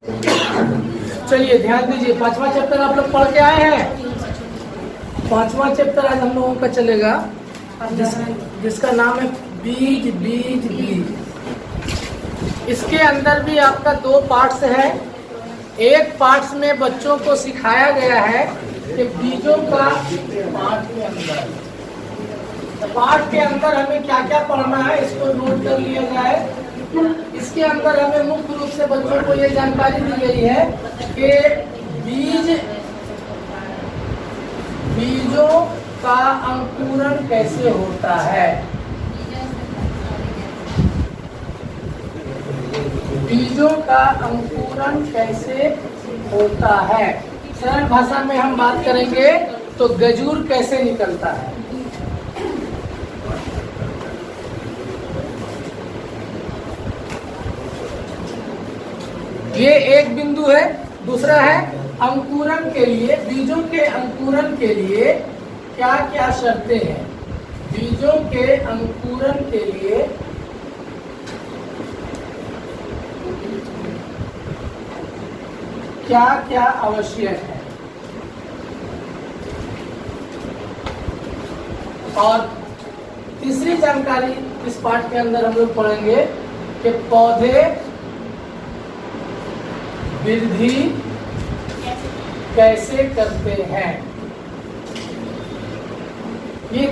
चलिए ध्यान दीजिए, पांचवा चैप्टर आप लोग पढ़ के आए हैं। पांचवा चैप्टर आज हम लोगों का चलेगा जिसका नाम है बीज बीज बीज। इसके अंदर भी आपका दो पार्ट्स है। एक पार्ट्स में बच्चों को सिखाया गया है कि बीजों का पार्ट के अंदर हमें क्या क्या पढ़ना है, इसको नोट कर लिया जाए। इसके अंदर हमें मुख्य रूप से बच्चों को ये जानकारी दी गई है कि बीजों का अंकुरण कैसे होता है। बीजों का अंकुरण कैसे होता है, सरल भाषा में हम बात करेंगे तो गजूर कैसे निकलता है। ये एक बिंदु है। दूसरा है अंकुरण के लिए, बीजों के अंकुरण के लिए क्या क्या शर्तें हैं। बीजों के अंकुरण के लिए क्या क्या आवश्यक है। और तीसरी जानकारी इस पाठ के अंदर हम लोग पढ़ेंगे कि पौधे वृद्धि कैसे करते हैं। ये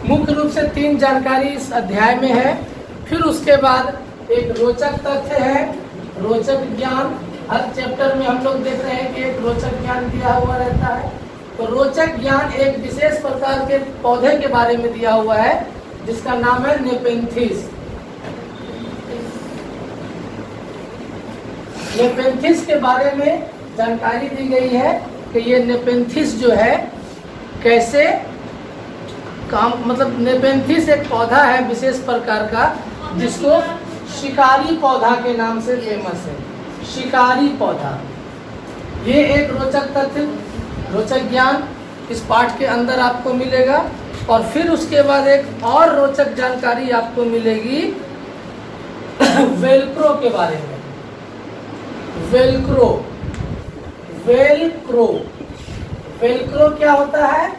मुख्य रूप से तीन जानकारी इस अध्याय में है। फिर उसके बाद एक रोचक तथ्य है, रोचक ज्ञान। हर चैप्टर में हम लोग देख रहे हैं कि एक रोचक ज्ञान दिया हुआ रहता है। तो रोचक ज्ञान एक विशेष प्रकार के पौधे के बारे में दिया हुआ है जिसका नाम है नेपेंथिस। नेपेंथिस के बारे में जानकारी दी गई है कि ये नेपेंथिस जो है कैसे काम, मतलब नेपेंथिस एक पौधा है विशेष प्रकार का जिसको शिकारी पौधा के नाम से फेमस है। शिकारी पौधा, ये एक रोचक तथ्य, रोचक ज्ञान इस पाठ के अंदर आपको मिलेगा। और फिर उसके बाद एक और रोचक जानकारी आपको मिलेगी वेलक्रो के बारे में। वेलक्रो, वेलक्रो, वेलक्रो क्या होता है,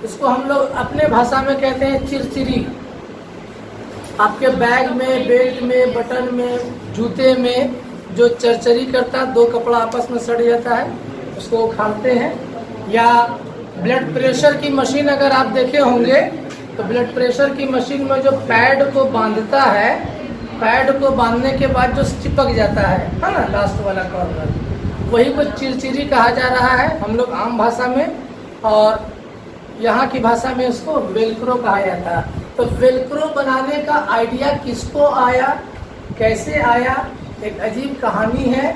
इसको हम लोग अपने भाषा में कहते हैं चिरचिरी। आपके बैग में, बेल्ट में, बटन में, जूते में जो चरचरी करता है, दो कपड़ा आपस में सड़ जाता है, उसको उखाड़ते हैं। या ब्लड प्रेशर की मशीन अगर आप देखे होंगे तो ब्लड प्रेशर की मशीन में जो पैड को बांधता है, पैड को बांधने के बाद जो चिपक जाता है ना, लास्ट वाला कॉर्नर, वही को चिरचिरी कहा जा रहा है हम लोग आम भाषा में, और यहाँ की भाषा में उसको वेलक्रो कहा जाता है। तो वेलक्रो बनाने का आइडिया किसको आया, कैसे आया, एक अजीब कहानी है।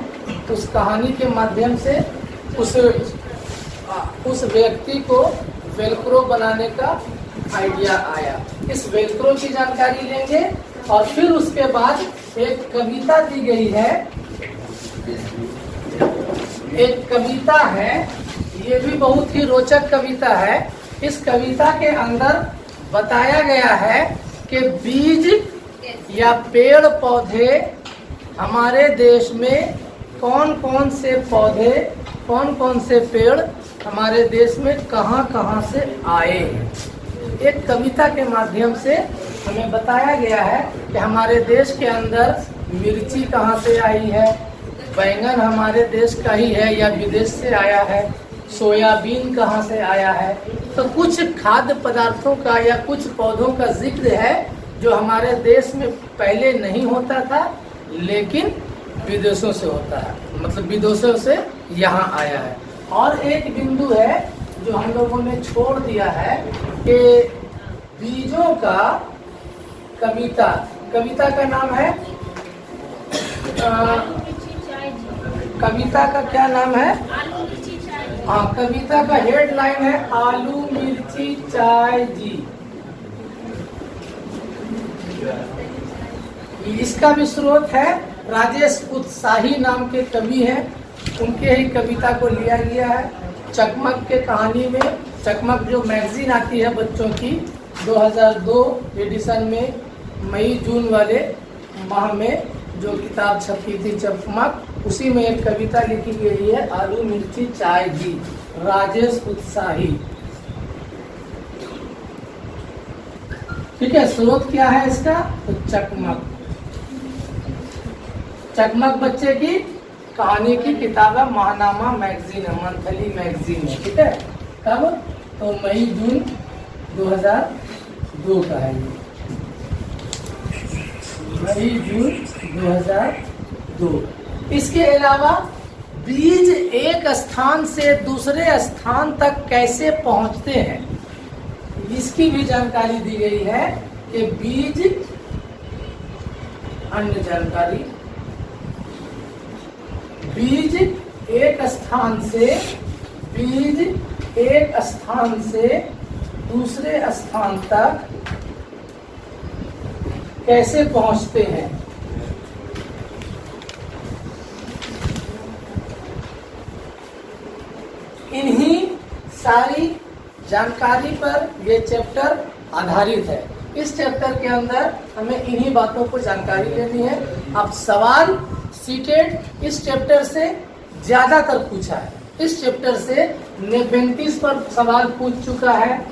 उस कहानी के माध्यम से उस व्यक्ति को वेलक्रो बनाने का आइडिया आया। इस वेलक्रो की जानकारी लेंगे और फिर उसके बाद एक कविता दी गई है। एक कविता है, ये भी बहुत ही रोचक कविता है। इस कविता के अंदर बताया गया है कि बीज या पेड़ पौधे हमारे देश में कौन कौन से पौधे, कौन कौन से पेड़ हमारे देश में कहां कहां से आए हैं। एक कविता के माध्यम से हमें बताया गया है कि हमारे देश के अंदर मिर्ची कहां से आई है, बैंगन हमारे देश का ही है या विदेश से आया है, सोयाबीन कहां से आया है। तो कुछ खाद्य पदार्थों का या कुछ पौधों का जिक्र है जो हमारे देश में पहले नहीं होता था लेकिन विदेशों से होता है, मतलब विदेशों से यहाँ आया है। और एक बिंदु है जो हम लोगों ने छोड़ दिया है कि बीजों का कविता, कविता का नाम है, कविता का क्या नाम है, हाँ, कविता का हेडलाइन है आलू मिर्ची चाय जी। इसका भी स्रोत है राजेश उत्साही नाम के कवि हैं, उनके ही कविता को लिया गया है। चकमक के कहानी में, चकमक जो मैगजीन आती है बच्चों की, 2002 एडिशन में मई जून वाले माह में जो किताब छपी थी चकमक, उसी में एक कविता लिखी गई है, आलू मिर्ची चाय घी, राजेश उत्साही। ठीक है, स्रोत क्या है इसका? तो चकमक। चकमक बच्चे की कहानी की किताब है, महानामा मैगजीन है, मंथली मैगजीन है। ठीक है, कब? तो मई जून 2002 का है ये, मई जून 2002। इसके अलावा बीज एक स्थान से दूसरे स्थान तक कैसे पहुंचते हैं, इसकी भी जानकारी दी गई है कि बीज, अन्य जानकारी, बीज एक स्थान से दूसरे स्थान तक कैसे पहुंचते हैं। इन्हीं सारी जानकारी पर ये चैप्टर आधारित है। इस चैप्टर के अंदर हमें इन्हीं बातों को जानकारी लेनी है। अब सवाल सीटेट इस चैप्टर से ज्यादातर पूछा है। इस चैप्टर से 35 पर सवाल पूछ चुका है।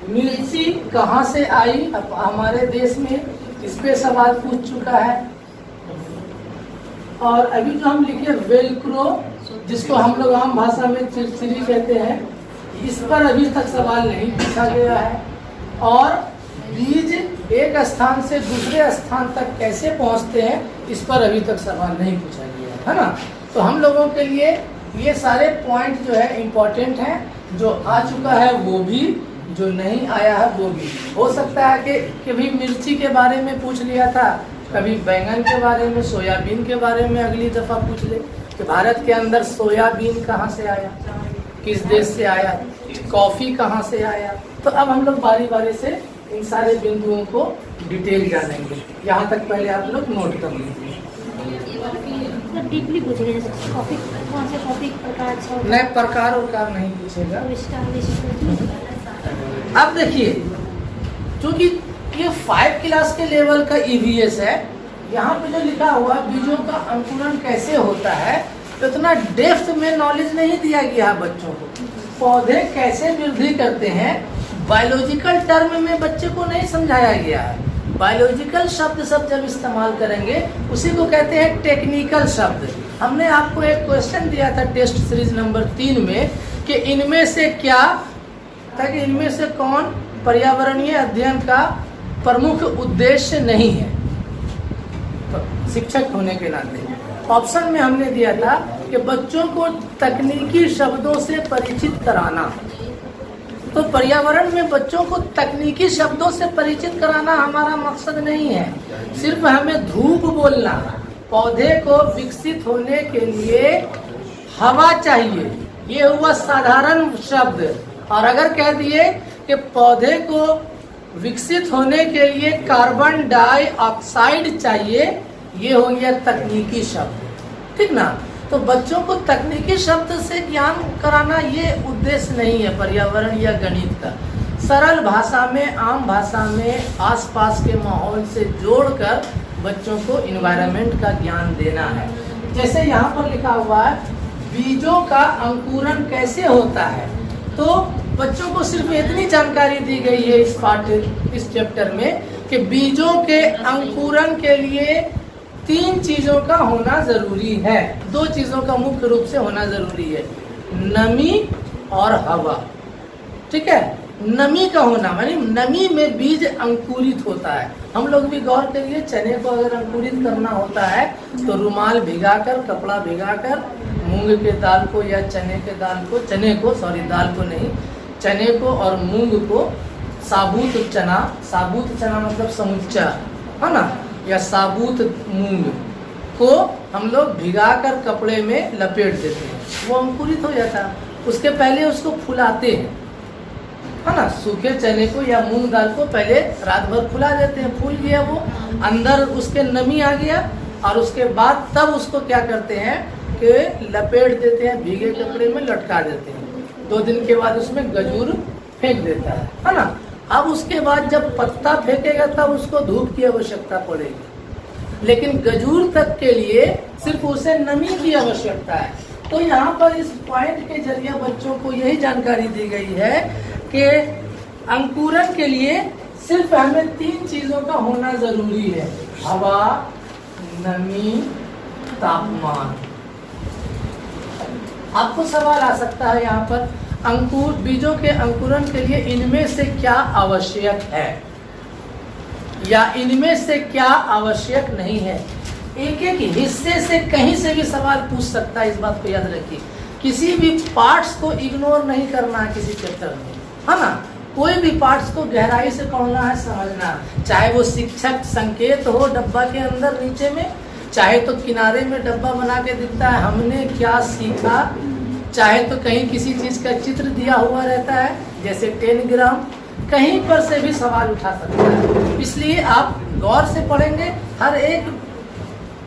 मिर्ची कहाँ से आई अब हमारे देश में, इस पे सवाल पूछ चुका है। और अभी जो हम लिखे वेलक्रो, जिसको हम लोग आम भाषा में चिरचिरी कहते हैं, इस पर अभी तक सवाल नहीं पूछा गया है। और बीज एक स्थान से दूसरे स्थान तक कैसे पहुंचते हैं, इस पर अभी तक सवाल नहीं पूछा गया है ना। तो हम लोगों के लिए ये सारे पॉइंट जो है इम्पोर्टेंट हैं। जो आ चुका है वो भी, जो नहीं आया है वो भी। हो सकता है कि कभी मिर्ची के बारे में पूछ लिया था, कभी बैंगन के बारे में, सोयाबीन के बारे में अगली दफा पूछ ले कि भारत के अंदर सोयाबीन कहाँ से आया, किस देश से आया, कॉफी कहाँ से आया। तो अब हम लोग बारी बारी से इन सारे बिंदुओं को डिटेल जानेंगे। यहाँ तक पहले आप लोग नोट कर लीजिए। डीपली पूछेगा, जैसे कॉफी कौन से कॉफी प्रकार अच्छा होता है? नहीं, प्रकार और कार नहीं पूछेगा। अब देखिए, क्योंकि ये 5 क्लास के लेवल का EVS है, यहाँ पे जो लिखा हुआ बीजों का अंकुरण कैसे होता है, तो इतना डेप्थ में नॉलेज नहीं दिया गया है बच्चों को। पौधे कैसे वृद्धि करते हैं, बायोलॉजिकल टर्म में बच्चे को नहीं समझाया गया है। बायोलॉजिकल शब्द सब जब इस्तेमाल करेंगे उसी को कहते हैं टेक्निकल शब्द। हमने आपको एक क्वेश्चन दिया था टेस्ट सीरीज नंबर 3 में कि इनमें से क्या, ताकि इनमें से कौन पर्यावरणीय अध्ययन का प्रमुख उद्देश्य नहीं है। तो शिक्षक होने के नाते ऑप्शन में हमने दिया था कि बच्चों को तकनीकी शब्दों से परिचित कराना। तो पर्यावरण में बच्चों को तकनीकी शब्दों से परिचित कराना हमारा मकसद नहीं है। सिर्फ हमें धूप बोलना, पौधे को विकसित होने के लिए हवा चाहिए, ये हुआ साधारण शब्द। और अगर कह दिए कि पौधे को विकसित होने के लिए कार्बन डाइऑक्साइड चाहिए, ये हो गया तकनीकी शब्द। ठीक ना। तो बच्चों को तकनीकी शब्द से ज्ञान कराना ये उद्देश्य नहीं है पर्यावरण या गणित का। सरल भाषा में, आम भाषा में, आसपास के माहौल से जोड़कर बच्चों को इन्वायरमेंट का ज्ञान देना है। जैसे यहाँ पर लिखा हुआ है बीजों का अंकुरण कैसे होता है, तो बच्चों को सिर्फ इतनी जानकारी दी गई है इस चैप्टर में कि बीजों के अंकुरण के लिए 3 चीजों का होना जरूरी है। 2 चीजों का मुख्य रूप से होना जरूरी है, नमी और हवा। ठीक है, नमी का होना मानी नमी में बीज अंकुरित होता है। हम लोग भी गौर करिए, चने को अगर अंकुरित करना होता है तो रुमाल भिगाकर, कपड़ा भिगाकर मूंग के दाल को या चने के दाल को, दाल को नहीं, चने को और मूंग को, साबुत चना मतलब समुच्चा है ना, या साबुत मूंग को हम लोग भिगाकर कपड़े में लपेट देते हैं, वो अंकुरित हो जाता है। उसके पहले उसको फुलाते हैं, है ना। सूखे चने को या मूंग दाल को पहले रात भर फुला देते हैं, फूल गया वो, अंदर उसके नमी आ गया, और उसके बाद तब उसको क्या करते हैं कि लपेट देते हैं, भीगे कपड़े में लटका देते हैं। 2 दिन के बाद उसमें गजूर फेंक देता है ना। अब उसके बाद जब पत्ता फेंकेगा तब उसको धूप की आवश्यकता पड़ेगी। लेकिन गजूर तक के लिए सिर्फ उसे नमी की आवश्यकता है। तो यहाँ पर इस पॉइंट के जरिए बच्चों को यही जानकारी दी गई है कि अंकुरन के लिए सिर्फ हमें 3 चीजों का होना जरूरी है: हवा, नमी, तापमान। आपको सवाल आ सकता है यहाँ पर, अंकुर बीजों के अंकुरन के लिए इनमें से क्या आवश्यक है या इनमें से क्या आवश्यक नहीं है। एक एक हिस्से से कहीं से भी सवाल पूछ सकता है, इस बात को याद रखिए। किसी भी पार्ट्स को इग्नोर नहीं करना है किसी चैप्टर में, है ना। कोई भी पार्ट्स को गहराई से पढ़ना है, समझना, चाहे वो शिक्षक संकेत हो डब्बा के अंदर नीचे में, चाहे तो किनारे में डब्बा बना के दिखता है हमने क्या सीखा, चाहे तो कहीं किसी चीज का चित्र दिया हुआ रहता है जैसे 10 ग्राम, कहीं पर से भी सवाल उठा सकता है। इसलिए आप गौर से पढ़ेंगे, हर एक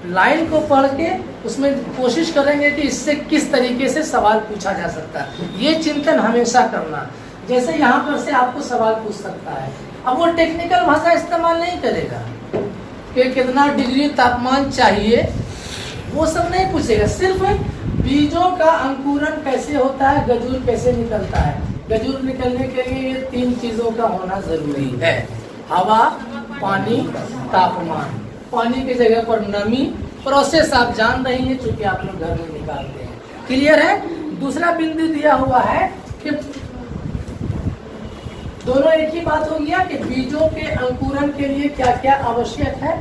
लाइन को पढ़ के उसमें कोशिश करेंगे कि इससे किस तरीके से सवाल पूछा जा सकता है। ये चिंतन हमेशा करना। जैसे यहाँ पर से आपको सवाल पूछ सकता है, अब वो टेक्निकल भाषा इस्तेमाल नहीं करेगा कि कितना डिग्री तापमान चाहिए, वो सब नहीं पूछेगा। सिर्फ बीजों का अंकुरन कैसे होता है, गजूर कैसे निकलता है। गजूर निकलने के लिए ये 3 चीजों का होना जरूरी है: हवा, पानी, तापमान। पानी की जगह पर नमी। प्रोसेस आप जान रही हैं चूंकि आप लोग घर में निकालते हैं। क्लियर है। दूसरा बिंदु दिया हुआ है कि दोनों एक ही बात हो गया कि बीजों के अंकुरन के लिए क्या क्या आवश्यक है।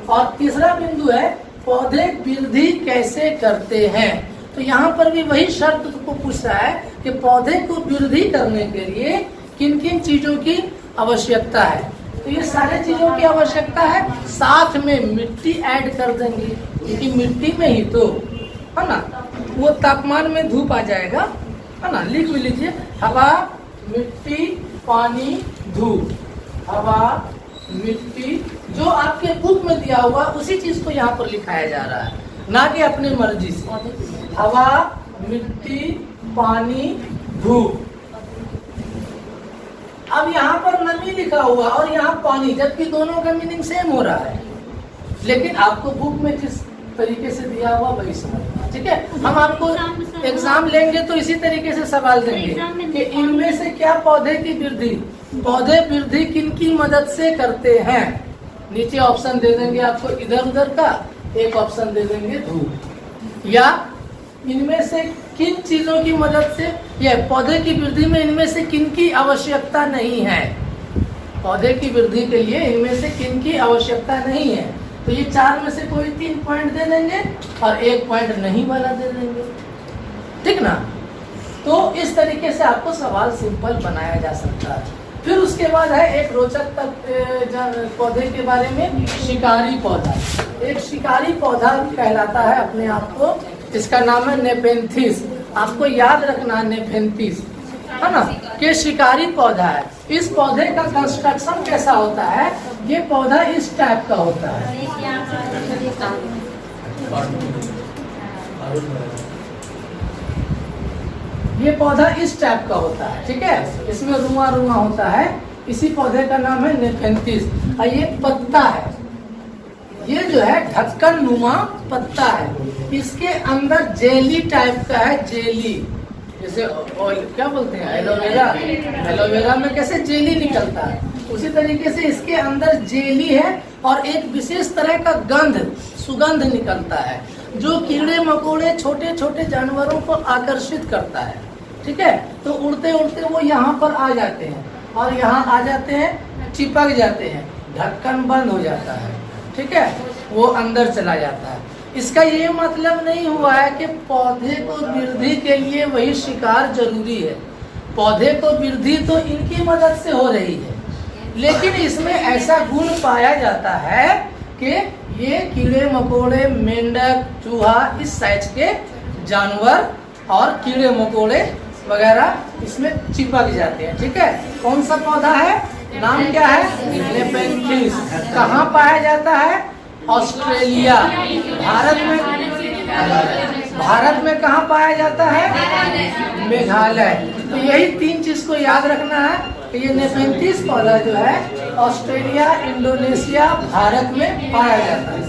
और तीसरा बिंदु है पौधे वृद्धि कैसे करते हैं। तो यहाँ पर भी वही शर्त को पूछ रहा है कि पौधे को वृद्धि करने के लिए किन किन चीजों की आवश्यकता है। तो ये सारे चीजों की आवश्यकता है, साथ में मिट्टी ऐड कर देंगे क्योंकि मिट्टी में ही तो, है ना, वो तापमान में धूप आ जाएगा, है ना। लिख भी लीजिए, हवा, मिट्टी, पानी, धूप। हवा, मिट्टी, जो आपके बुक में दिया हुआ उसी चीज को यहाँ पर लिखाया जा रहा है, ना कि अपनी मर्जी से। हवा, मिट्टी, पानी, धूप। अब यहाँ पर नमी लिखा हुआ और यहाँ पानी, जबकि दोनों का मीनिंग सेम हो रहा है, लेकिन आपको बुक में जिस तरीके से दिया हुआ वही समझना। ठीक है, हम आपको एग्जाम लेंगे तो इसी तरीके से सवाल देंगे कि इनमें से क्या पौधे की वृद्धि, पौधे वृद्धि किन की मदद से करते हैं। नीचे ऑप्शन दे देंगे आपको इधर उधर का, एक ऑप्शन दे देंगे धूप। या इनमें से किन चीजों की मदद से, या पौधे की वृद्धि में इनमें से किन की आवश्यकता नहीं है। पौधे की वृद्धि के लिए इनमें से किन की आवश्यकता नहीं है। तो ये 4 में से कोई 3 पॉइंट दे देंगे और 1 पॉइंट नहीं वाला दे देंगे, ठीक ना। तो इस तरीके से आपको सवाल सिंपल बनाया जा सकता है। फिर उसके बाद है एक रोचक पौधे के बारे में, शिकारी पौधा। एक शिकारी पौधा कहलाता है अपने आप को, इसका नाम है नेपेंथिस। आपको याद रखना है नेपेंथिस, है ना, कि शिकारी पौधा है। इस पौधे का कंस्ट्रक्शन कैसा होता है, ये पौधा इस टाइप का होता है। ये पौधा इस टाइप का होता है, ठीक है, इसमें रुआ रुआ होता है। इसी पौधे का नाम है नेपेंथिस। और ये पत्ता है, ये जो है ढक्कन नुमा पत्ता है। इसके अंदर जेली टाइप का है, जेली, जैसे क्या बोलते हैं एलोवेरा, एलोवेरा में कैसे जेली निकलता है, उसी तरीके से इसके अंदर जेली है और एक विशेष तरह का गंध, सुगंध निकलता है जो कीड़े मकोड़े छोटे छोटे जानवरों को आकर्षित करता है। ठीक है, तो उड़ते उड़ते वो यहाँ पर आ जाते हैं और यहाँ आ जाते हैं, चिपक जाते हैं, ढक्कन बंद हो जाता है। ठीक है, वो अंदर चला जाता है। इसका ये मतलब नहीं हुआ है कि पौधे को वृद्धि के लिए वही शिकार जरूरी है। पौधे को वृद्धि तो इनकी मदद से हो रही है, लेकिन इसमें ऐसा गुण पाया जाता है कि ये कीड़े मकोड़े, मेंढक, चूहा, इस साइज के जानवर और कीड़े मकोड़े वगैरह इसमें चिपक जाते हैं। ठीक है, कौन सा पौधा है, नाम क्या है, नेपेंथिस। कहाँ पाया जाता है, ऑस्ट्रेलिया। भारत में कहाँ पाया जाता है, मेघालय। तो यही 3 चीज को याद रखना है कि ये नेपेंथिस पौधा जो है ऑस्ट्रेलिया, इंडोनेशिया, भारत में पाया जाता है।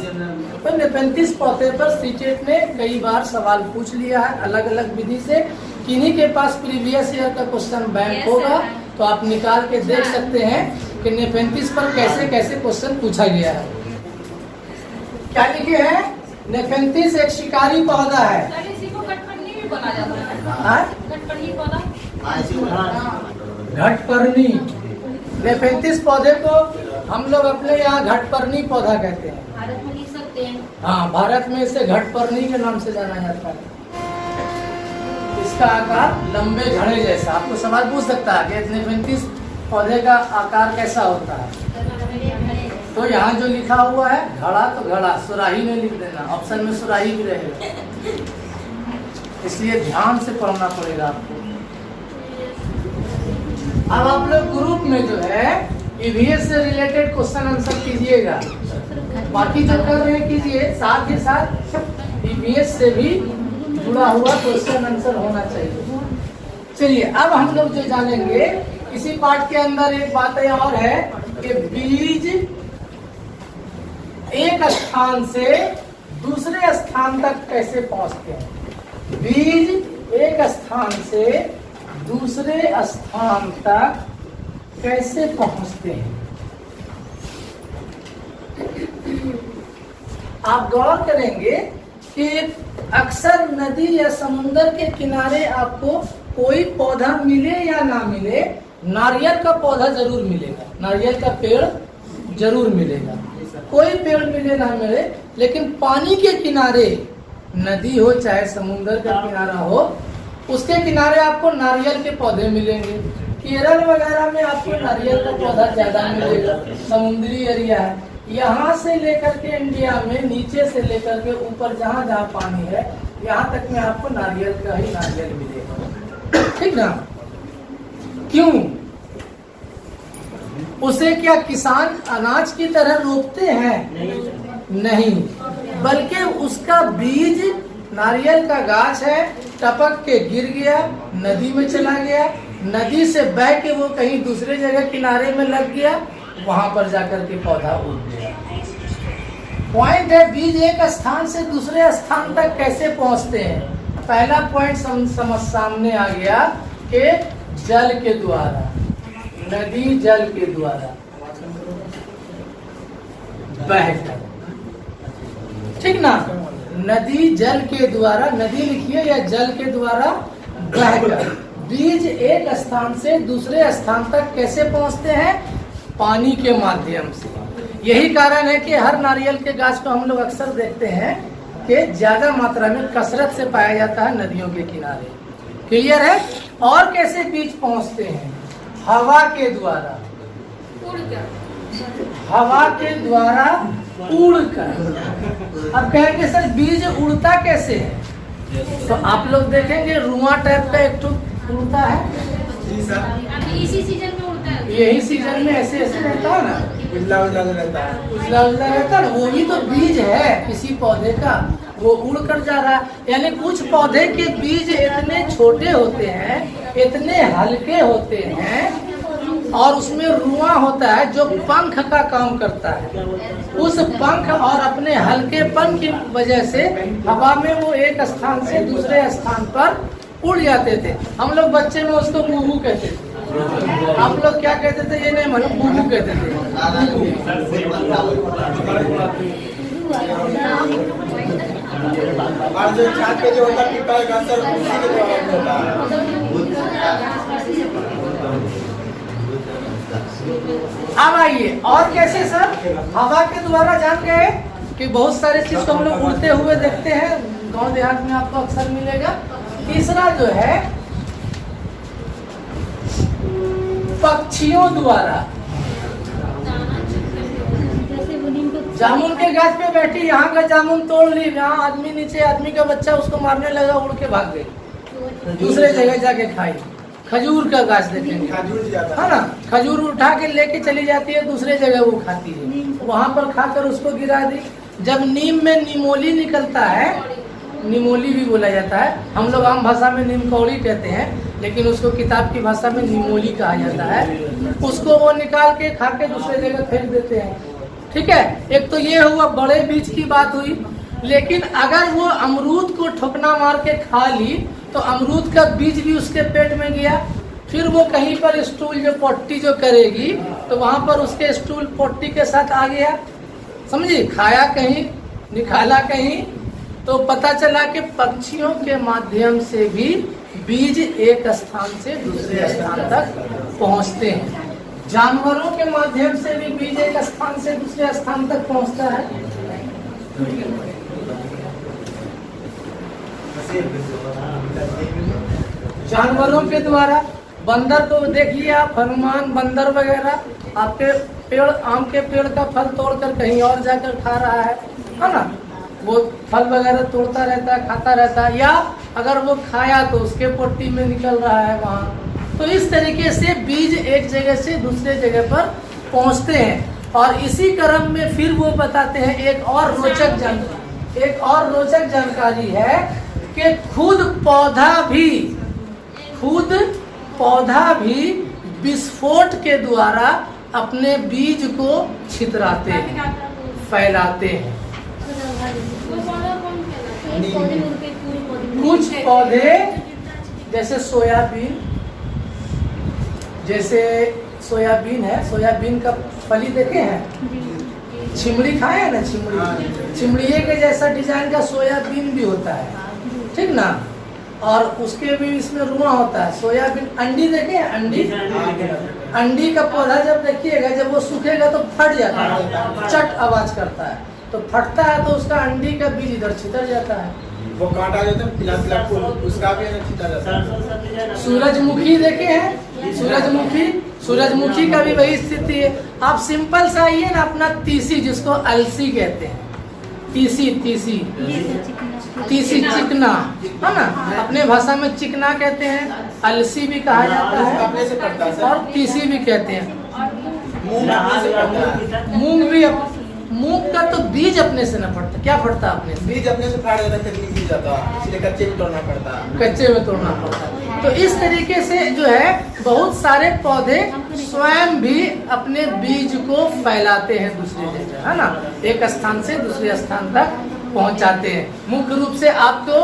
तो नेपेंथिस पौधे पर सीटेट ने कई बार सवाल पूछ लिया है अलग अलग विधि से। किन्हीं के पास प्रीवियस ईयर का क्वेश्चन बैंक होगा तो आप निकाल के देख सकते हैं कि नेपेंथिस पर कैसे कैसे क्वेश्चन पूछा गया है। क्या लिखे हैं? नेपेंथिस एक शिकारी पौधा है। भी बना जाता है। घटपर्णी पौधा, घटपर्णी नेपेंथिस पौधे को हम लोग अपने यहाँ घटपर्णी पौधा कहते हैं। भारत में लिख सकते हैं। हाँ, भारत में इसे घटपर्णी के नाम से जाना जाता है। इसका आकार लंबे घड़े जैसा। आपको सवाल पूछ सकता है कि नेपेंथिस पौधे का आकार कैसा होता है, तो यहाँ जो लिखा हुआ है घड़ा, तो घड़ा सुराही में लिख देना, ऑप्शन में सुराही भी रहेगा, इसलिए ध्यान से पढ़ना पड़ेगा आपको। अब आप लोग ग्रुप में जो है ईवीएस से रिलेटेड क्वेश्चन आंसर कीजिएगा, बाकी जो कर रहे हैं कीजिए, साथ ही साथ ईवीएस से भी जुड़ा हुआ क्वेश्चन आंसर होना चाहिए। चलिए अब हम लोग जो जानेंगे इसी पार्ट के अंदर एक बात और है कि बीज एक स्थान से दूसरे स्थान तक कैसे पहुंचते हैं। बीज एक स्थान से दूसरे स्थान तक कैसे पहुंचते हैं। आप गौर करेंगे कि अक्सर नदी या समुद्र के किनारे आपको कोई पौधा मिले या ना मिले, नारियल का पौधा जरूर मिलेगा, नारियल का पेड़ जरूर मिलेगा। कोई पेड़ मिले ना मिले, लेकिन पानी के किनारे, नदी हो चाहे समुद्र का किनारा हो, उसके किनारे आपको नारियल के पौधे मिलेंगे। केरल वगैरह में आपको नारियल का पौधा ज्यादा मिलेगा, समुद्री एरिया है। यहाँ से लेकर के इंडिया में नीचे से लेकर के ऊपर जहाँ जहाँ पानी है, यहाँ तक में आपको नारियल का ही नारियल मिलेगा, ठीक ना। क्यों? उसे क्या किसान अनाज की तरह रोपते हैं? नहीं, बल्कि उसका बीज, नारियल का गाछ है, टपक के गिर गया, नदी में चला गया, नदी से बह के वो कहीं दूसरे जगह किनारे में लग गया, वहां पर जाकर के पौधा उग गया। पॉइंट है बीज एक स्थान से दूसरे स्थान तक कैसे पहुंचते हैं। पहला पॉइंट समझ सामने आ गया कि जल के द्वारा, नदी जल के द्वारा बहकर, ठीक ना। नदी जल के द्वारा, नदी लिखिए या जल के द्वारा बहकर बीज एक स्थान से दूसरे स्थान तक कैसे पहुंचते हैं? पानी के माध्यम से। यही कारण है कि हर नारियल के गाछ को हम लोग अक्सर देखते हैं कि ज्यादा मात्रा में कसरत से पाया जाता है नदियों के किनारे। क्लियर है? और कैसे बीज पहुंचते हैं? हवा के द्वारा, हवा के द्वारा उड़कर। अब कहेंगे सर बीज उड़ता कैसे है, तो आप लोग देखेंगे रुआ टाइप का एक उड़ता है, इसी सीजन में उड़ता है, यही सीजन में ऐसे ऐसे रहता है ना, उजला उजला रहता है, उजला उजला रहता है, वो भी तो बीज है किसी पौधे का, वो उड़ कर जा रहा है। यानी कुछ पौधे के बीज इतने छोटे होते हैं, इतने हल्के होते हैं, और उसमें रुआ होता है जो पंख का काम करता है। उस पंख और अपने हल्केपन की वजह से हवा में वो एक स्थान से दूसरे स्थान पर उड़ जाते थे। हम लोग बच्चे में उसको बूबू कहते थे, आप लोग क्या कहते थे? ये नहीं मालूम, बूबू कहते थे। और जो छात पे जो होता पीपल का सर उसी के द्वारा होता है। अब आइए और कैसे सर? हवा के द्वारा जान गए कि बहुत सारे चीज को हम लोग उड़ते हुए देखते हैं, गांव देहात में आपको अक्सर मिलेगा। तीसरा जो है पक्षियों द्वारा। जामुन के गाछ पे बैठी, यहाँ का जामुन तोड़ ली, यहाँ आदमी नीचे, आदमी का बच्चा उसको मारने लगा, उड़ के भाग गई, दूसरे जगह जाके खाई। खजूर का गाछ देखेंगे, है ना, खजूर उठा के लेके चली जाती है, दूसरे जगह वो खाती है, वहां पर खाकर उसको गिरा दी। जब नीम में निमोली निकलता है निमोली भी बोला जाता है। हम लोग आम भाषा में नीमकौड़ी कहते हैं, लेकिन उसको किताब की भाषा में निमोली कहा जाता है। उसको वो निकाल के खा के दूसरे जगह फेंक देते हैं। ठीक है, एक तो ये हुआ बड़े बीज की बात हुई। लेकिन अगर वो अमरूद को ठोकना मार के खा ली तो अमरूद का बीज भी उसके पेट में गया, फिर वो कहीं पर स्टूल जो पोटी जो करेगी तो वहां पर उसके स्टूल पोटी के साथ आ गया। समझिए, खाया कहीं निकाला कहीं। तो पता चला कि पक्षियों के माध्यम से भी बीज एक स्थान से दूसरे स्थान तक पहुंचते हैं। जानवरों के माध्यम से भी बीज एक स्थान से दूसरे स्थान तक पहुंचता है। जानवरों के द्वारा बंदर को देख लिया आप, हनुमान बंदर वगैरह आपके पेड़, आम के पेड़ का फल तोड़कर कहीं और जाकर खा रहा है ना। वो फल वगैरह तोड़ता रहता है, खाता रहता है, या अगर वो खाया तो उसके पोटी में निकल रहा है वहाँ। तो इस तरीके से बीज एक जगह से दूसरे जगह पर पहुँचते हैं। और इसी क्रम में फिर वो बताते हैं एक और रोचक जानकारी है कि खुद पौधा भी विस्फोट के द्वारा अपने बीज को छितराते हैं, फैलाते हैं। कुछ पौधे जैसे सोयाबीन है, सोयाबीन का फली देखे हैं, छिमड़ी खाए हैं ना, छिमड़िए के जैसा डिजाइन का सोयाबीन भी होता है, ठीक ना। और उसके भी इसमें रुआ होता है। सोयाबीन अंडी देखे हैं, अंडी का पौधा जब देखिएगा, जब वो सूखेगा तो फट जाता है, चट आवाज करता है। तो फटता है तो उसका अंडी का बीज इधर छितर जाता है, वो काटा जाता है, पीला फूल उसका भी छितर जाता है। सूरजमुखी देखे हैं, सूरजमुखी का भी वही स्थिति है। आप सिंपल सा आइए ना, अपना तीसी जिसको अलसी कहते हैं, तीसी चिकना है ना, अपने भाषा में चिकना कहते हैं, अलसी भी कहा जाता है और तीसी भी कहते हैं। मूंग भी, मूंग का तो बीज अपने से न फटता, क्या फटता अपने से? बीज अपने से फाड़ जाता है, गिर जाता है, इसलिए कच्चे में तोड़ना पड़ता है। कच्चे में तोड़ना पड़ता है। तो इस तरीके से जो है बहुत सारे पौधे स्वयं भी अपने बीज को फैलाते हैं दूसरी जगह, है ना, एक स्थान से दूसरे स्थान तक पहुंचाते हैं। मुख्य रूप से आपको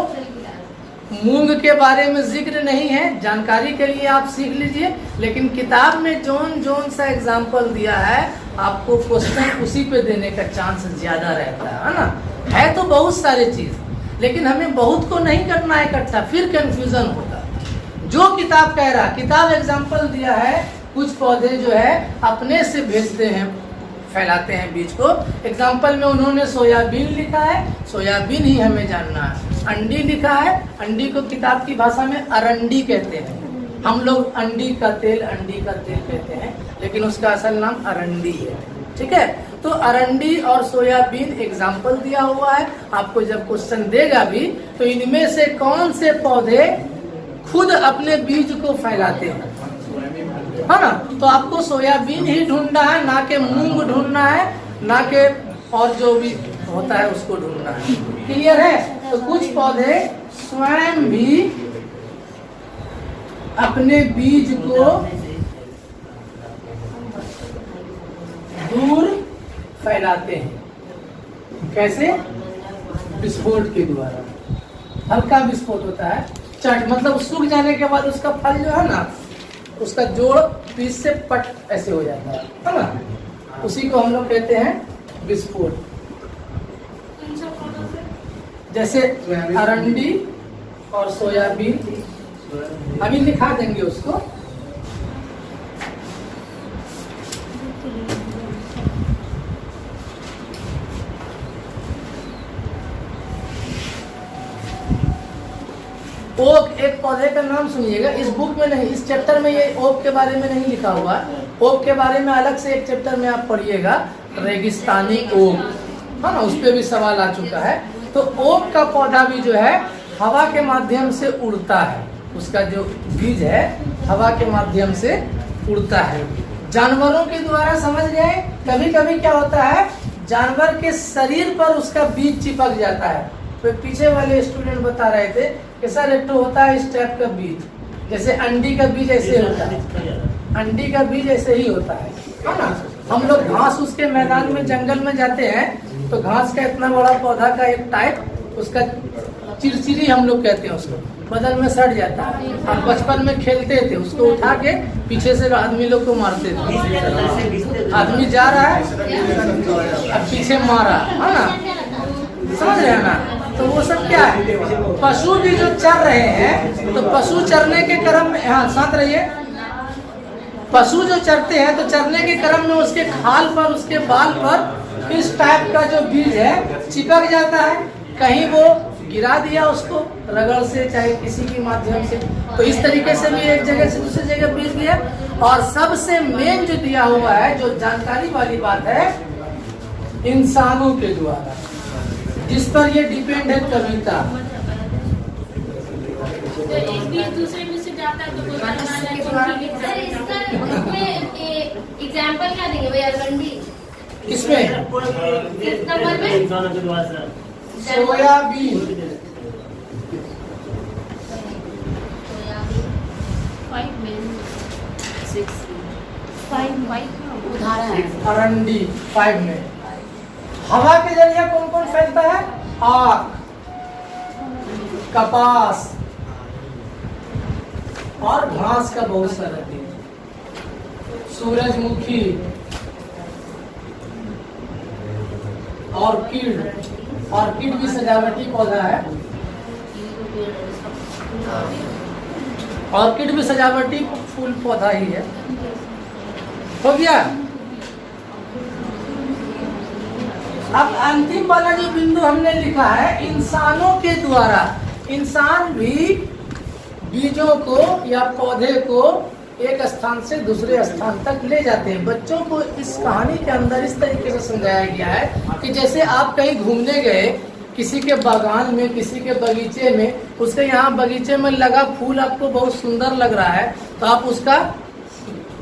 मूंग के बारे में जिक्र नहीं है, जानकारी के लिए आप सीख लीजिए, लेकिन किताब में जोन सा एग्जाम्पल दिया है, आपको क्वेश्चन उसी पे देने का चांस ज्यादा रहता है ना। है तो बहुत सारे चीज, लेकिन हमें बहुत को नहीं करना है इकट्ठा, फिर कंफ्यूजन होगा। जो किताब कह रहा, किताब एग्जाम्पल दिया है, कुछ पौधे जो है अपने से भेजते हैं, फैलाते हैं बीज को। एग्जाम्पल में उन्होंने सोयाबीन लिखा है, सोयाबीन ही हमें जानना है। अंडी लिखा है, अंडी को किताब की भाषा में अरंडी कहते हैं। हम लोग अंडी का तेल कहते हैं, लेकिन उसका असल नाम अरंडी है, ठीक है। तो अरंडी और सोयाबीन एग्जाम्पल दिया हुआ है। आपको जब क्वेश्चन देगा भी तो इनमें से कौन से पौधे खुद अपने बीज को फैलाते हैं, है ना, तो आपको सोयाबीन ही ढूंढना है, ना कि मूंग ढूंढना है, ना कि और जो भी होता है उसको ढूंढना है। क्लियर है? तो कुछ पौधे स्वयं भी अपने बीज को दूर फैलाते हैं। कैसे? विस्फोट के द्वारा। हल्का विस्फोट होता है, चट मतलब सूख जाने के बाद उसका फल जो है ना, उसका जोड़ पीस से पट ऐसे हो जाता है ना, उसी को हम लोग कहते हैं विस्फोट। जैसे अरंडी और सोयाबीन, अभी लिखा देंगे उसको। ओक एक पौधे का नाम सुनिएगा, इस बुक में नहीं, इस चैप्टर में ये ओक के बारे में नहीं लिखा हुआ। ओक के बारे में अलग से एक चैप्टर में आप पढ़िएगा, रेगिस्तानी ओक, है ना, उस पर भी सवाल आ चुका है। तो ओक का पौधा भी जो है हवा के माध्यम से उड़ता है, उसका जो बीज है हवा के माध्यम से उड़ता है। जानवरों के द्वारा समझ गए। कभी कभी क्या होता है, जानवर के शरीर पर उसका बीज चिपक जाता है, तो पीछे वाले स्टूडेंट बता रहे थे कि सर एक तो होता है इस टाइप का बीज, जैसे अंडी का बीज ऐसे होता है, अंडी का बीज ऐसे ही होता है ना। हम लोग घास उसके मैदान में जंगल में जाते हैं तो घास का इतना बड़ा पौधा का एक टाइप, उसका चिरचिरी हम लोग कहते हैं उसको, बदल में सड़ जाता है। और बचपन में खेलते थे, उसको उठा के पीछे से आदमी लोग को मारते थे। आदमी जा रहा है अब पीछे मारा, है ना, समझ रहे हैं ना। तो वो सब क्या है, पशु भी जो चर रहे हैं, तो पशु चरने के क्रम में, हाँ साथ रहिए, पशु जो चरते हैं तो चरने के क्रम में उसके खाल पर, उसके बाल पर इस टाइप का जो बीज है चिपक जाता है। कहीं वो गिरा दिया उसको रगड़ से, चाहे किसी के माध्यम से, तो इस तरीके से भी एक जगह से दूसरी जगह बीज दिया। और सबसे मेन जो दिया हुआ है, जो जानकारी वाली बात है, इंसानों के द्वारा, जिस पर ये डिपेंड है कविता। तो एक बीज दूसरे में से जाता है तो कोई एग्जाम्पल क्या देंगे भैया अरवंडी इसमें नंबर में सोयाबीन, अरंडी 5 में। हवा के जरिए कौन कौन फैलता है, आग, कपास और घास का बहुत सारा बीज, सूरजमुखी, ऑर्किड, ऑर्किड भी सजावटी पौधा है, ऑर्किड भी सजावटी फूल पौधा ही है। हो गया। अब अंतिम वाला जो बिंदु हमने लिखा है, इंसानों के द्वारा, इंसान भी बीजों को या पौधे को एक स्थान से दूसरे स्थान तक ले जाते हैं। बच्चों को इस कहानी के अंदर इस तरीके से समझाया गया है कि जैसे आप कहीं घूमने गए, किसी के बागान में, किसी के बगीचे में, उसके यहाँ बगीचे में लगा फूल आपको बहुत सुंदर लग रहा है, तो आप उसका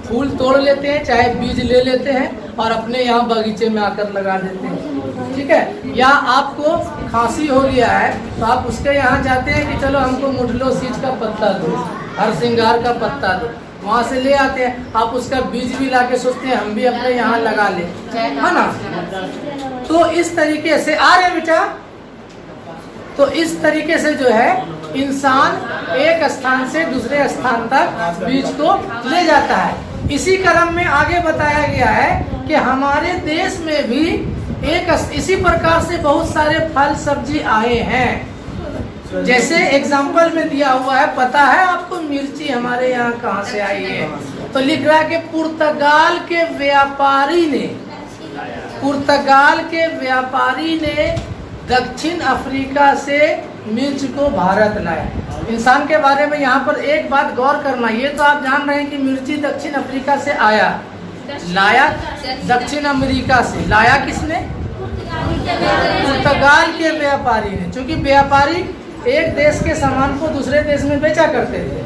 फूल तोड़ लेते हैं, चाहे बीज ले लेते हैं और अपने यहाँ बगीचे में आकर लगा देते हैं, ठीक है। या आपको खांसी हो गया है तो आप उसके यहाँ जाते हैं कि चलो हमको मुडलो सीज का पत्ता दो, हरसिंगार का पत्ता दो, वहाँ से ले आते हैं। आप उसका बीज भी ला के सोचते हैं हम भी अपने यहाँ लगा ले, है ना। तो इस तरीके से आ रहे बेटा, तो इस तरीके से जो है इंसान एक स्थान से दूसरे स्थान तक बीज को ले जाता है। इसी क्रम में आगे बताया गया है कि हमारे देश में भी एक इसी प्रकार से बहुत सारे फल सब्जी आए हैं। जैसे एग्जाम्पल में दिया हुआ है, पता है आपको मिर्ची हमारे यहाँ कहाँ से आई है, तो लिख रहा है कि पुर्तगाल के व्यापारी ने दक्षिण अफ्रीका से मिर्च को भारत लाया। इंसान के बारे में यहाँ पर एक बात गौर करना, ये तो आप जान रहे हैं कि मिर्ची दक्षिण अफ्रीका से आया, लाया दक्षिण अमेरिका से, लाया किसने, पुर्तगाल के व्यापारी ने। क्योंकि व्यापारी एक देश के सामान को दूसरे देश में बेचा करते थे,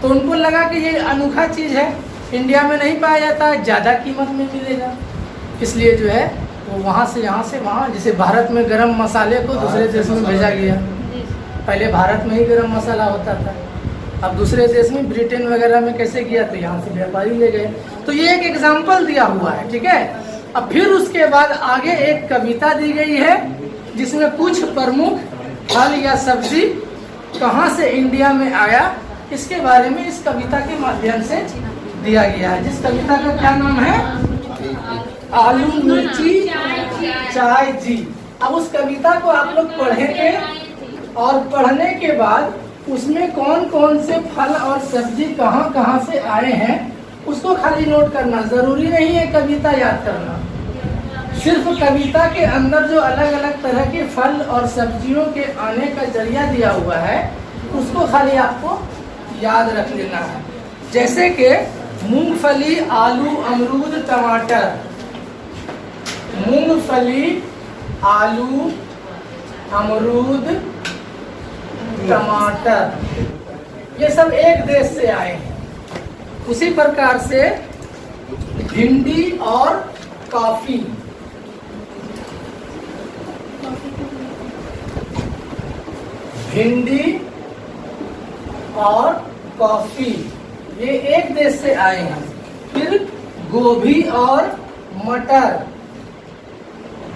तो उनको लगा कि ये अनोखा चीज है, इंडिया में नहीं पाया जाता है, ज्यादा कीमत में मिलेगा, इसलिए जो है वो वहाँ से यहाँ से वहाँ, जैसे भारत में गरम मसाले को दूसरे देश में भेजा गया। पहले भारत में ही गरम मसाला होता था, अब दूसरे देश में, ब्रिटेन वगैरह में कैसे किया, तो यहाँ से व्यापारी ले गए। तो ये एक एग्जाम्पल दिया हुआ है, ठीक है। अब फिर उसके बाद आगे एक कविता दी गई है जिसमें कुछ प्रमुख फल या सब्जी कहाँ से इंडिया में आया, इसके बारे में इस कविता के माध्यम से दिया गया है। जिस कविता का क्या नाम है, आलू मिर्ची चाय जी। अब उस कविता को आप लोग पढ़ेंगे और पढ़ने के बाद उसमें कौन कौन से फल और सब्जी कहाँ कहाँ से आए हैं उसको खाली नोट करना, जरूरी नहीं है कविता याद करना। सिर्फ कविता के अंदर जो अलग अलग तरह के फल और सब्जियों के आने का जरिया दिया हुआ है उसको खाली आपको याद रख लेना है। जैसे कि मूंगफली, आलू, अमरूद, टमाटर, मूंगफली, आलू, अमरूद, टमाटर, ये सब एक देश से आए हैं। उसी प्रकार से भिंडी और कॉफी, भिंडी और कॉफी ये एक देश से आए हैं। फिर गोभी और मटर,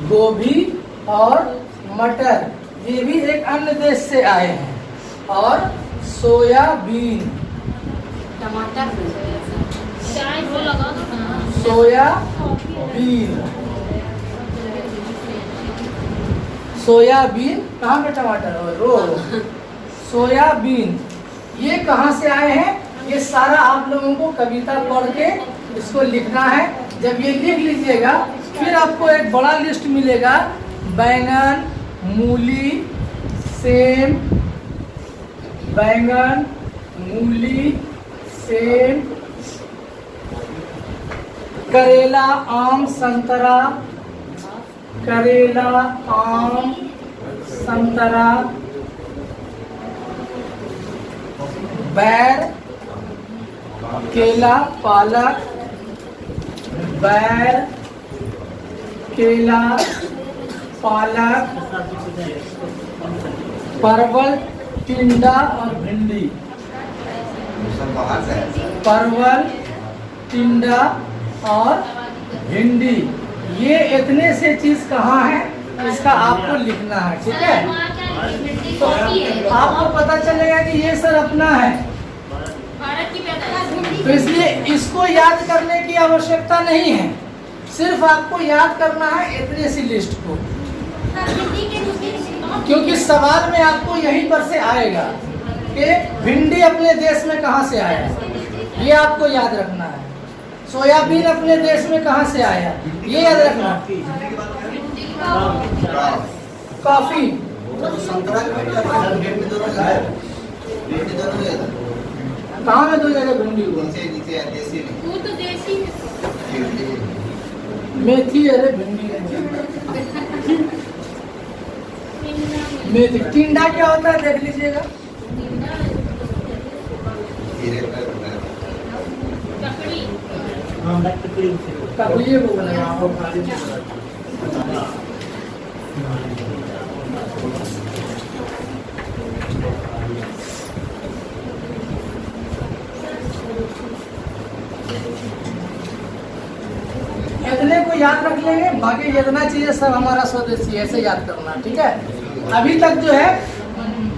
गोभी और मटर ये भी एक अन्य देश से आए हैं। और सोयाबीन, टमाटर चाय वो लगा दो ना। सोयाबीन, सोयाबीन कहाँ पे टमाटर हो रो, सोयाबीन ये कहाँ से आए हैं? ये सारा आप लोगों को कविता पढ़ के इसको लिखना है। जब ये लिख लीजिएगा फिर आपको एक बड़ा लिस्ट मिलेगा। बैंगन, मूली, सेम, बैंगन, मूली, सेम, करेला, आम, संतरा, करेला, आम, संतरा, बैर, केला, पालक, बैर, केला, पालक, परवल, टिंडा और भिंडी। परवल, टिंडा और भिंडी ये इतने से चीज कहाँ है इसका आपको लिखना है, ठीक है? तो आपको पता चलेगा कि ये सर अपना है, भारत की पैदाइश। तो इसलिए इसको याद करने की आवश्यकता नहीं है। सिर्फ आपको याद करना है इतने सी लिस्ट को, क्योंकि सवाल में आपको यहीं पर से आएगा कि भिंडी अपने देश में कहाँ से आया, ये आपको याद रखना है। सोयाबीन अपने देश में कहाँ से आया ये याद रखना। कॉफी, कहाँ में दो जगह भिंडी हुआ? वो तो देसी मेथी, अरे भिंडी है मेथी। टिंडा क्या होता है देख लीजिएगा। ककड़ी, ककड़ी वो बनाया। इतने को याद रख लेंगे, बाकी जितना चीजें सब हमारा स्वदेशी है, ऐसे याद करना, ठीक है? अभी तक जो है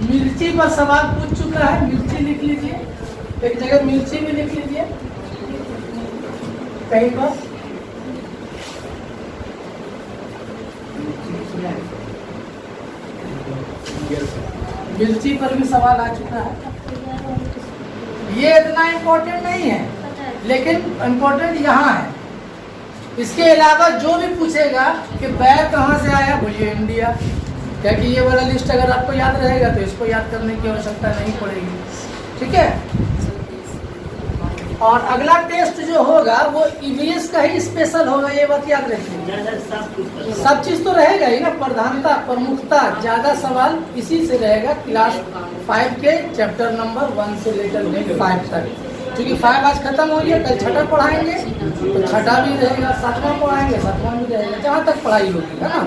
मिर्ची पर सवाल पूछ चुका है, मिर्ची लिख लीजिए, एक जगह मिर्ची भी लिख लीजिए कहीं पर। मिर्ची पर भी सवाल आ चुका है। ये इतना इम्पोर्टेंट नहीं है, लेकिन इम्पोर्टेंट यहाँ है। इसके अलावा जो भी पूछेगा कि बैर कहाँ से आया, बोलिए इंडिया, क्या कि ये वाला लिस्ट अगर आपको याद रहेगा तो इसको याद करने की आवश्यकता नहीं पड़ेगी, ठीक है? और अगला टेस्ट जो होगा वो ईवीएस का ही स्पेशल होगा, ये बात याद रखिए। सब चीज तो रहेगा ही ना, प्रधानता, प्रमुखता, ज्यादा सवाल इसी से रहेगा। क्लास 5 के चैप्टर नंबर 1 से लेकर 5 तक, क्योंकि 5 आज खत्म हो गया, कल छठा पढ़ाएंगे तो छठा भी रहेगा, 7वां पढ़ाएंगे 7वां भी रहेगा, जहाँ तक पढ़ाई होगी, है ना?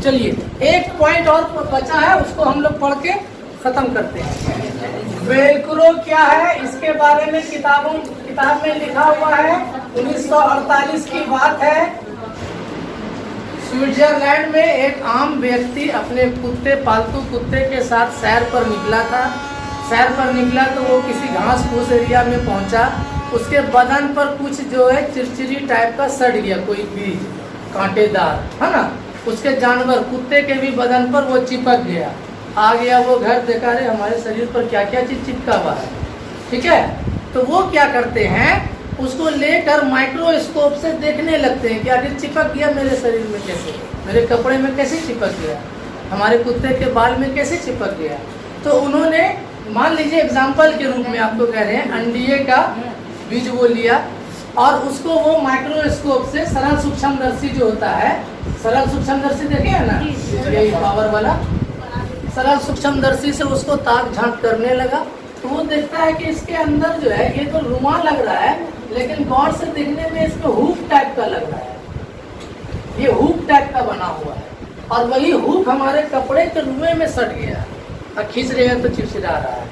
चलिए एक पॉइंट और बचा है, उसको हम लोग पढ़ के खत्म करते हैं। वेलक्रो क्या है इसके बारे में किताब में लिखा हुआ है। 1948 की बात है। स्विट्जरलैंड में एक आम व्यक्ति अपने पालतू कुत्ते के साथ सैर पर निकला था। सैर पर निकला तो वो किसी घास फूस एरिया में पहुंचा। उसके बदन पर कुछ जो है चिरचिरी टाइप का सड़ गया, कोई बीज कांटेदार, है ना? उसके जानवर कुत्ते के भी बदन पर वो चिपक गया। आ गया वो घर, देखा रहे हमारे शरीर पर क्या क्या चीज चिपका हुआ है, ठीक है? तो वो क्या करते हैं, उसको लेकर माइक्रोस्कोप से देखने लगते हैं कि आखिर चिपक गया मेरे शरीर में कैसे, मेरे कपड़े में कैसे चिपक गया, हमारे कुत्ते के बाल में कैसे चिपक गया। तो उन्होंने मान लीजिए एग्जाम्पल के रूप में आपको कह रहे हैं, अंडिये का बीज वो लिया और उसको वो माइक्रोस्कोप से, सरल सूक्ष्मदर्शी जो होता है, सरल सूक्ष्मदर्शी देखे है ना, यही पावर वाला सरल सूक्ष्मदर्शी से उसको ताक झांक करने लगा। तो वो देखता है कि इसके अंदर जो है ये तो रुमाल लग रहा है, लेकिन गौर से देखने में इसमें हुक टाइप का लग रहा है, ये हुक टाइप का बना हुआ है, और वही हुक हमारे कपड़े के रुए में सट गया। और खींच रहे हैं तो चिड़चिड़ा रहा है।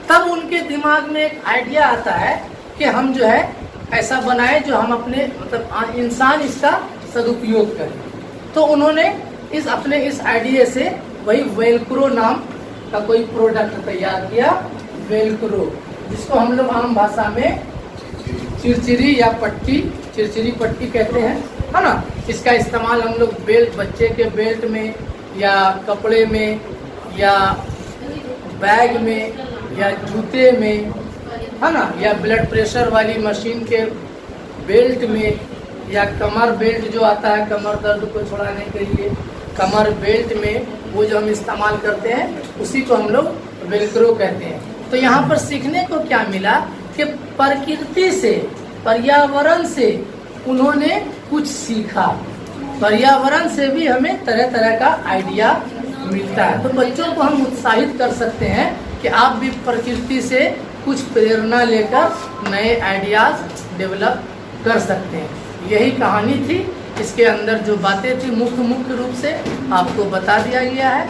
तब उनके दिमाग में एक आइडिया आता है कि हम जो है ऐसा बनाए जो हम अपने मतलब इंसान इसका सदुपयोग करें। तो उन्होंने इस आइडिया से वही वेलक्रो नाम का कोई प्रोडक्ट तैयार किया, वेलक्रो, जिसको हम लोग आम भाषा में चिरचिरी या पट्टी, चिरचिरी पट्टी कहते हैं, है ना। इसका इस्तेमाल हम लोग बेल्ट, बच्चे के बेल्ट में या कपड़े में या बैग में या जूते में, है ना, या ब्लड प्रेशर वाली मशीन के बेल्ट में, या कमर बेल्ट जो आता है कमर दर्द को छुड़ाने के लिए, कमर बेल्ट में वो जो हम इस्तेमाल करते हैं उसी को हम लोग वेलक्रो कहते हैं। तो यहाँ पर सीखने को क्या मिला कि प्रकृति से, पर्यावरण से उन्होंने कुछ सीखा। पर्यावरण से भी हमें तरह तरह का आइडिया मिलता है। तो बच्चों को हम उत्साहित कर सकते हैं कि आप भी प्रकृति से कुछ प्रेरणा लेकर नए आइडियाज डेवलप कर सकते हैं। यही कहानी थी। इसके अंदर जो बातें थी मुख्य रूप से आपको बता दिया गया है।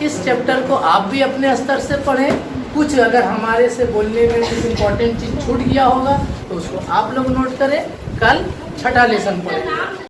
इस चैप्टर को आप भी अपने स्तर से पढ़ें। कुछ अगर हमारे से बोलने में कुछ इम्पोर्टेंट चीज़ छूट गया होगा तो उसको आप लोग नोट करें। कल छठा लेसन पढ़ेंगे।